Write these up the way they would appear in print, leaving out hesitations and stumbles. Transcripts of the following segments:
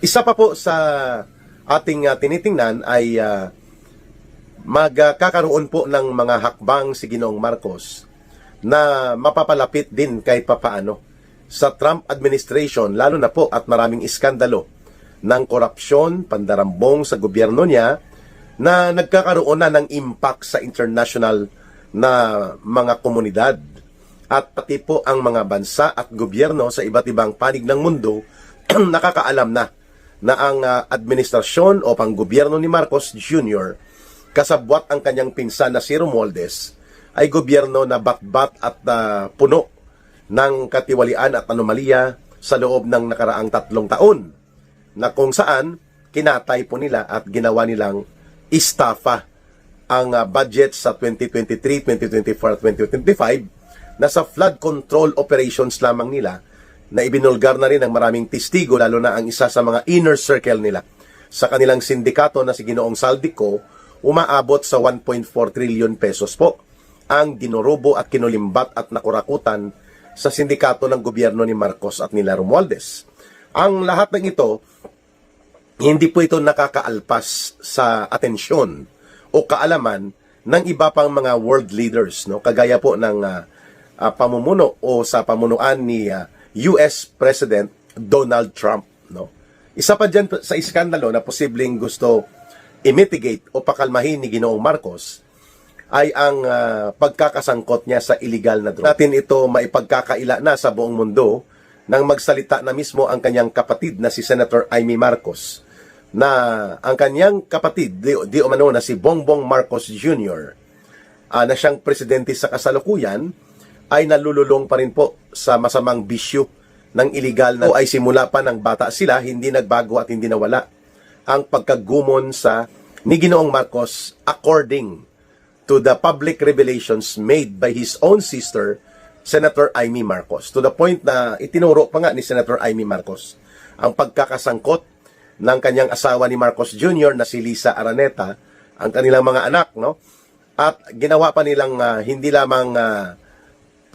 Isa pa po sa ating tinitingnan ay magkakaroon po ng mga hakbang si Ginoong Marcos na mapapalapit din kahit papaano sa Trump administration, lalo na po at maraming iskandalo ng korupsyon, pandarambong sa gobyerno niya na nagkakaroon na ng impact sa international na mga komunidad at pati po ang mga bansa at gobyerno sa iba't ibang panig ng mundo nakakaalam na ang administrasyon o panggobyerno ni Marcos Jr. kasabwat ang kanyang pinsan na si Romualdez ay gobyerno na batbat at puno ng katiwalian at anomalya sa loob ng nakaraang 3 taon na kung saan kinatay po nila at ginawa nilang istafa ang budget sa 2023, 2024 at 2025 na sa flood control operations lamang nila na ibinulgar na rin ng maraming testigo, lalo na ang isa sa mga inner circle nila sa kanilang sindikato na si Ginoong Saldico, umaabot sa 1.4 trillion pesos po ang dinurubo at kinulimbat at nakurakutan sa sindikato ng gobyerno ni Marcos at nila Romualdez. Ang lahat ng ito, hindi po ito nakakaalpas sa atensyon o kaalaman ng iba pang mga world leaders, no? Kagaya po ng pamumuno o sa pamunuan ni US President Donald Trump, no? Isa pa dyan sa iskandalo na posibleng gusto i-mitigate o pakalmahin ni Ginoong Marcos ay ang pagkakasangkot niya sa illegal na droga. Natin ito maipagkakaila na sa buong mundo nang magsalita na mismo ang kanyang kapatid na si Senator Amy Marcos na ang kanyang kapatid di umano na si Bongbong Marcos Jr. Na siyang presidente sa kasalukuyan ay nalululong pa rin po sa masamang bisyo ng illegal na ay simula pa ng bata sila, hindi nagbago at hindi nawala ang pagkagumon sa ni Ginoong Marcos according to the public revelations made by his own sister, Senator Amy Marcos. To the point na itinuro pa nga ni Senator Amy Marcos ang pagkakasangkot ng kanyang asawa ni Marcos Jr. na si Lisa Araneta, ang kanilang mga anak, no? At ginawa pa nilang hindi lamang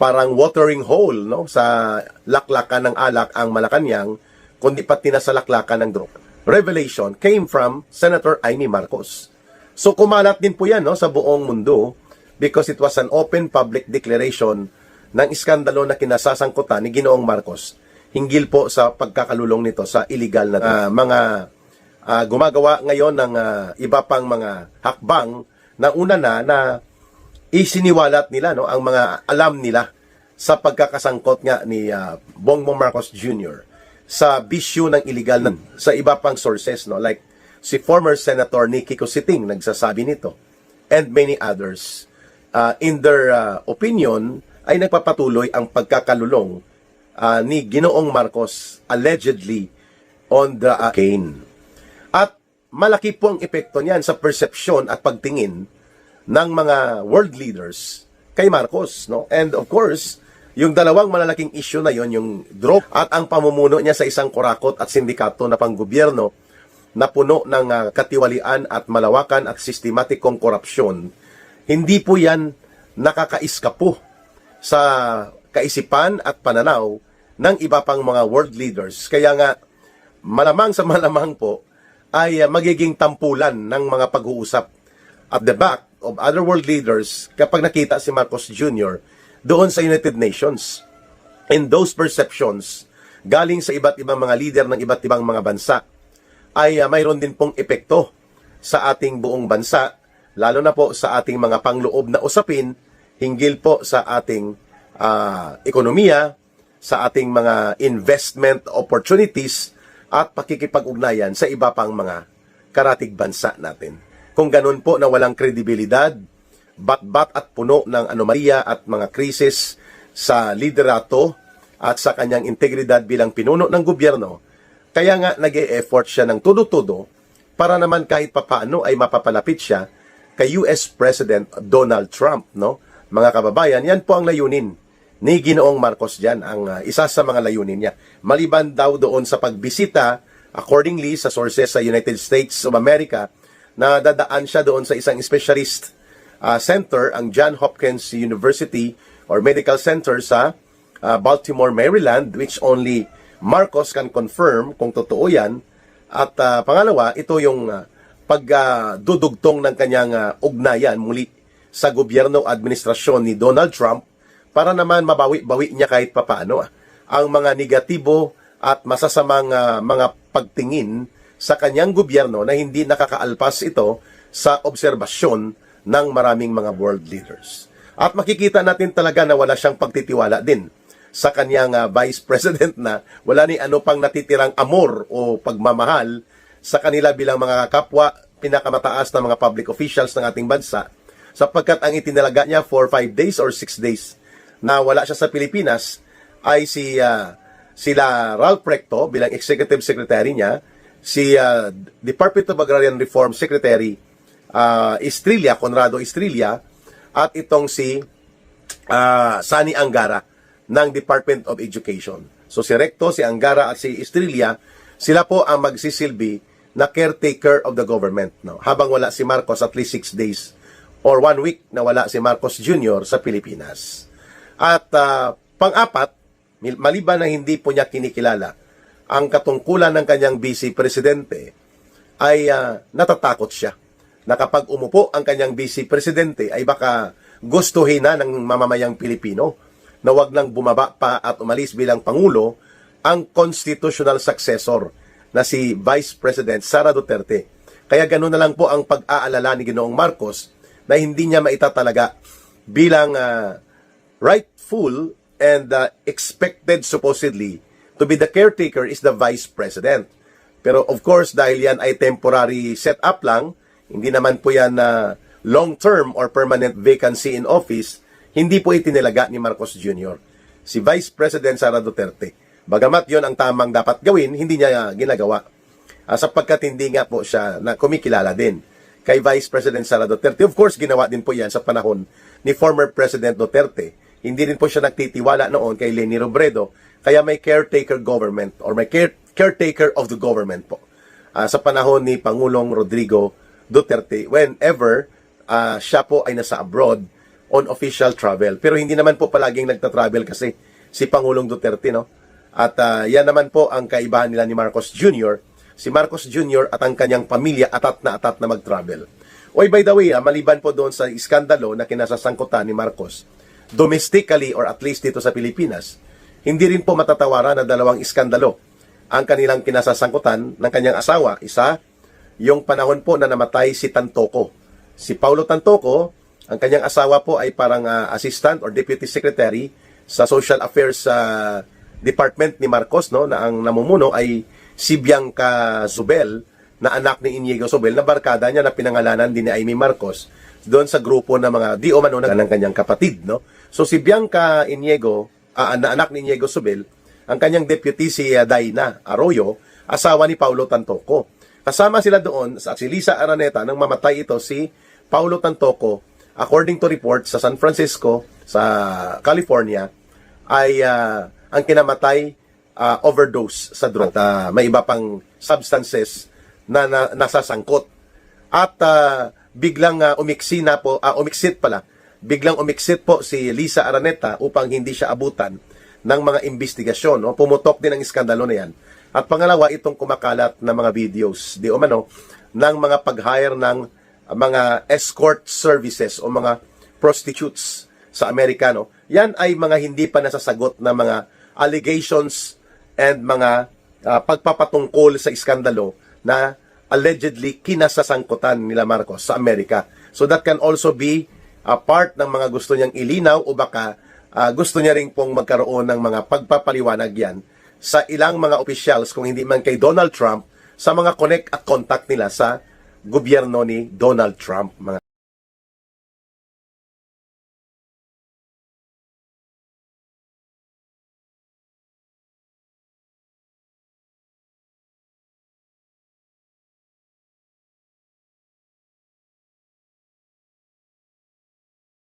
parang watering hole, no, sa laklakan ng alak ang Malacanang, kundi pati na sa laklakan ng droga. Revelation came from Senator Amy Marcos. So kumalat din po yan, no, sa buong mundo because it was an open public declaration ng iskandalo na kinasasangkutan ni Ginoong Marcos hinggil po sa pagkakalulong nito sa illegal na mga gumagawa ngayon ng iba pang mga hakbang na una na isiniwalat nila, no, ang mga alam nila sa pagkakasangkot nga ni Bongbong Marcos Jr. sa bisyo ng illegal na sa iba pang sources, no, like si former Senator Nicky Cositing nagsasabi nito and many others. In their opinion ay nagpapatuloy ang pagkakalulong ni Ginoong Marcos allegedly on the cane. At malaki po ang epekto niyan sa persepsyon at pagtingin ng mga world leaders kay Marcos, no? And of course, yung dalawang malalaking issue na yon, yung drug at ang pamumuno niya sa isang kurakot at sindikato na panggobyerno na puno ng katiwalian at malawakan at sistematikong korupsyon, hindi po yan nakakaiskapo sa kaisipan at pananaw ng iba pang mga world leaders. Kaya nga, malamang sa malamang po, ay magiging tampulan ng mga pag-uusap at the back of other world leaders kapag nakita si Marcos Jr. doon sa United Nations. And those perceptions, galing sa iba't ibang mga leader ng iba't ibang mga bansa, ay mayroon din pong epekto sa ating buong bansa, lalo na po sa ating mga pangloob na usapin, hinggil po sa ating ekonomiya, sa ating mga investment opportunities, at pakikipag-ugnayan sa iba pang mga karatig bansa natin. Kung ganun po na walang kredibilidad, bat-bat at puno ng anomalya at mga krisis sa liderato at sa kanyang integridad bilang pinuno ng gobyerno, kaya nga nag-e-effort siya ng todo-todo para naman kahit papaano ay mapapalapit siya kay US President Donald Trump, no? Mga kababayan, yan po ang layunin ni Ginoong Marcos dyan, ang isa sa mga layunin niya. Maliban daw doon sa pagbisita, accordingly sa sources sa United States of America, na dadaan siya doon sa isang specialist center, ang Johns Hopkins University or Medical Center sa Baltimore, Maryland, which only Marcos can confirm kung totoo yan, At pangalawa, ito yung pagdudugtong ng kanyang ugnayan muli sa gobyerno administrasyon ni Donald Trump para naman mabawi-bawi niya kahit papaano ang mga negatibo at masasamang mga pagtingin sa kanyang gobyerno na hindi nakakaalpas ito sa obserbasyon ng maraming mga world leaders. At makikita natin talaga na wala siyang pagtitiwala din sa kanyang vice president na wala ni ano pang natitirang amor o pagmamahal sa kanila bilang mga kapwa pinakamataas na mga public officials ng ating bansa, sapagkat ang itinalaga niya for 5 days or 6 days na wala siya sa Pilipinas ay sila Ralph Recto bilang executive secretary niya, si Department of Agrarian Reform Secretary Conrado Estrella, at itong si Sani Angara ng Department of Education. So si Recto, si Angara at si Estrella, sila po ang magsisilbi na caretaker of the government, no? Habang wala si Marcos at least 6 days or 1 week na wala si Marcos Jr. sa Pilipinas. At pang-apat, maliban na hindi po niya kinikilala ang katungkulan ng kanyang vice presidente, ay natatakot siya na kapag umupo ang kanyang vice presidente ay baka gustuhin na ng mamamayang Pilipino na wag nang bumaba pa at umalis bilang Pangulo ang constitutional successor na si Vice President Sara Duterte. Kaya ganoon na lang po ang pag-aalala ni Ginoong Marcos na hindi niya maitatalaga bilang rightful and expected supposedly to be the caretaker is the Vice President. Pero of course, dahil yan ay temporary setup lang, hindi naman po yan long-term or permanent vacancy in office, hindi po itinilaga ni Marcos Jr. Si Vice President Sara Duterte. Bagamat yon ang tamang dapat gawin, hindi niya ginagawa. Sapagkat hindi nga po siya na kumikilala din kay Vice President Sara Duterte. Of course, ginawa din po yan sa panahon ni former President Duterte. Hindi rin po siya nagtitiwala noon kay Leni Robredo. Kaya may caretaker government or may caretaker of the government po. Sa panahon ni Pangulong Rodrigo Duterte, whenever siya po ay nasa abroad on official travel. Pero hindi naman po palaging nagta-travel kasi si Pangulong Duterte, no? At yan naman po ang kaibahan nila ni Marcos Jr. Si Marcos Jr. at ang kanyang pamilya atat na mag-travel. Oy, by the way, maliban po doon sa iskandalo na kinasasangkutan ni Marcos, domestically or at least dito sa Pilipinas, hindi rin po matatawaran na dalawang iskandalo ang kanilang kinasasangkutan ng kanyang asawa. Isa, yung panahon po na namatay si Tantoco. Si Paulo Tantoco, ang kanyang asawa po ay parang assistant or deputy secretary sa social affairs department ni Marcos, no, na ang namumuno ay si Bianca Zubel, na anak ni Inigo Zubel, na barkada niya na pinangalanan din ni Amy Marcos doon sa grupo ng mga di umano ng kanyang kapatid, no. So si Bianca Inigo, na anak ni Inigo Zubel, ang kanyang deputy si Daina Arroyo, asawa ni Paulo Tantoco. Kasama sila doon sa si Lisa Araneta nang mamatay ito si Paulo Tantoco. According to reports sa San Francisco, sa California, ay ang kinamatay overdose sa drug. At may iba pang substances na nasasangkot. At biglang biglang umiksit po si Lisa Araneta upang hindi siya abutan ng mga investigasyon. No? Pumutok din ang iskandalo na yan. At pangalawa, itong kumakalat na mga videos, di umano, ng mga pag-hire ng mga escort services o mga prostitutes sa Amerikano. Yan ay mga hindi pa nasasagot na mga allegations and mga pagpapatungkol sa iskandalo na allegedly kinasasangkutan nila Marcos sa Amerika. So that can also be a part ng mga gusto niyang ilinaw o baka gusto niya rin pong magkaroon ng mga pagpapaliwanag yan sa ilang mga officials, kung hindi man kay Donald Trump, sa mga connect at contact nila sa gobyerno ni Donald Trump.